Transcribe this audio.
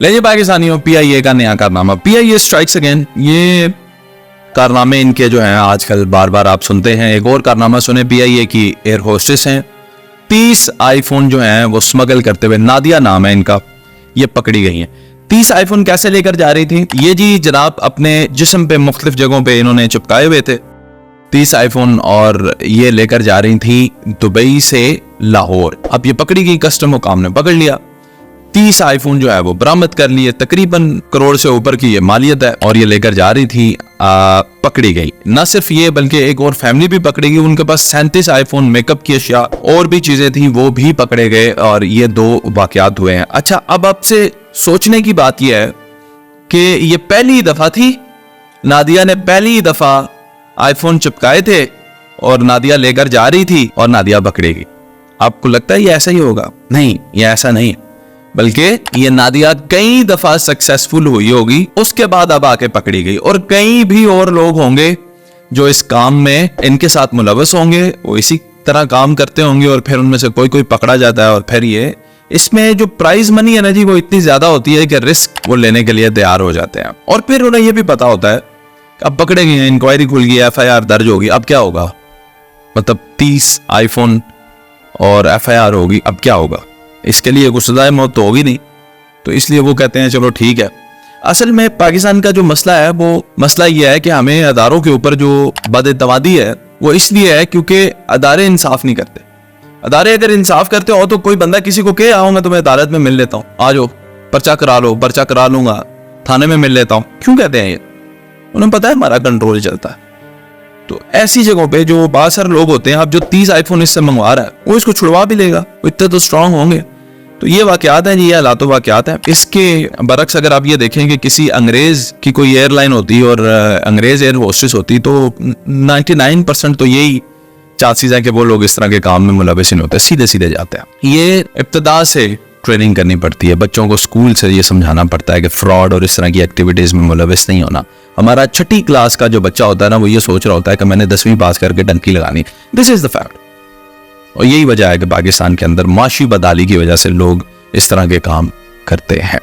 लेकिन पाकिस्तानियों PIA का नया कारनामा, PIA स्ट्राइक्स अगेन। ये कारनामे इनके जो हैं आजकल बार बार आप सुनते हैं। एक और कारनामा सुने, PIA की एयर होस्टेस हैं, 30 आईफोन जो हैं वो स्मगल करते हुए, नादिया नाम है इनका, ये पकड़ी गई हैं। 30 आईफोन कैसे लेकर जा रही थी? ये जी जनाब अपने जिस्म पे मुख्तलिफ जगहों पे इन्होंने चिपकाए हुए थे 30 आईफोन, और ये लेकर जा रही थी दुबई से लाहौर। अब ये पकड़ी गई, कस्टम हुकाम ने पकड़ लिया, 30 आईफोन जो है वो बरामद कर लिए, तकरीबन करोड़ से ऊपर की ये मालियत है, और ये लेकर जा रही थी, पकड़ी गई। ना सिर्फ ये बल्कि एक और फैमिली भी पकड़ी गई, उनके पास 37 आईफोन, मेकअप की अशिया और भी चीजें थी, वो भी पकड़े गए, और ये 2 वाकयात हुए हैं। अच्छा, अब आपसे सोचने की बात यह है कि ये पहली दफा थी, नादिया ने पहली दफा आईफोन चिपकाए थे और नादिया लेकर जा रही थी और नादिया पकड़ी गई। आपको लगता है ये ऐसा ही होगा? नहीं, ये ऐसा नहीं, बल्कि ये नादिया कई दफा सक्सेसफुल हुई होगी, उसके बाद अब आके पकड़ी गई, और कई भी और लोग होंगे जो इस काम में इनके साथ मुलव्वस होंगे, वो इसी तरह काम करते होंगे, और फिर उनमें से कोई कोई पकड़ा जाता है, और फिर ये इसमें जो प्राइज मनी है ना जी, वो इतनी ज्यादा होती है कि रिस्क वो लेने के लिए तैयार हो जाते हैं। और फिर उन्हें ये भी पता होता है अब पकड़े गए हैं, इंक्वायरी खुल गई, FIR दर्ज होगी, अब क्या होगा? मतलब 30 आईफोन और FIR होगी, अब क्या होगा? इसके लिए कुछ सजाए मौत तो होगी नहीं, तो इसलिए वो कहते हैं चलो ठीक है। असल में पाकिस्तान का जो मसला है वो मसला ये है कि हमें अदारों के ऊपर जो बदएतमादी है वो इसलिए है क्योंकि अदारे इंसाफ नहीं करते। अदारे अगर इंसाफ करते हो तो कोई बंदा किसी को कहे आओ मैं तुम्हें अदालत में मिल लेता हूँ, आ जाओ, पर्चा करा लो, पर्चा करा लूंगा, थाने में मिल लेता हूँ। क्यों कहते हैं ये? उन्हें पता है हमारा कंट्रोल चलता है। तो ऐसी जगहों पे जो बहुत सारे लोग होते हैं, अब जो 30 आईफोन इससे मंगवा रहा है वो इसको छुड़वा भी लेगा, वो इतने तो स्ट्रांग होंगे। तो ये वाकयात हैं जी, ये हालात वाकयात हैं। इसके बरक्स अगर आप ये देखें कि किसी अंग्रेज की कोई एयरलाइन होती और अंग्रेज एयर होस्टेस होती, तो 99% तो यही चांसेस है कि वो लोग इस तरह के काम में मुलव्वस नहीं होते, सीधे सीधे जाते हैं। ये इब्तिदा से ट्रेनिंग करनी पड़ती है, बच्चों को स्कूल से ये समझाना पड़ता है कि फ्रॉड और इस तरह की एक्टिविटीज में मुलव्वस नहीं होना। हमारा 6ठी क्लास का जो बच्चा होता है ना, वो ये सोच रहा होता है कि मैंने 10वीं पास करके टंकी लगानी। This is the fact. और यही वजह है कि पाकिस्तान के अंदर माशी बदहाली की वजह से लोग इस तरह के काम करते हैं।